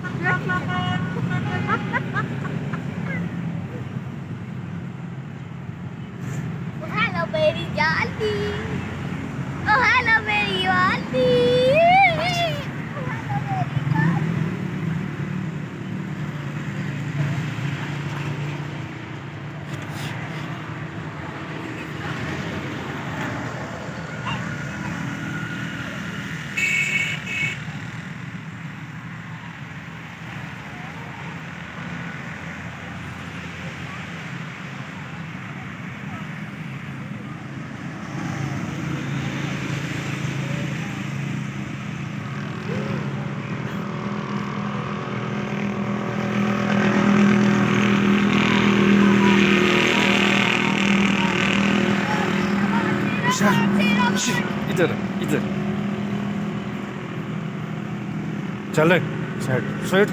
Hello मेरी जानी, ओ hello मेरी वाली। इधर इधर चल साइड साइड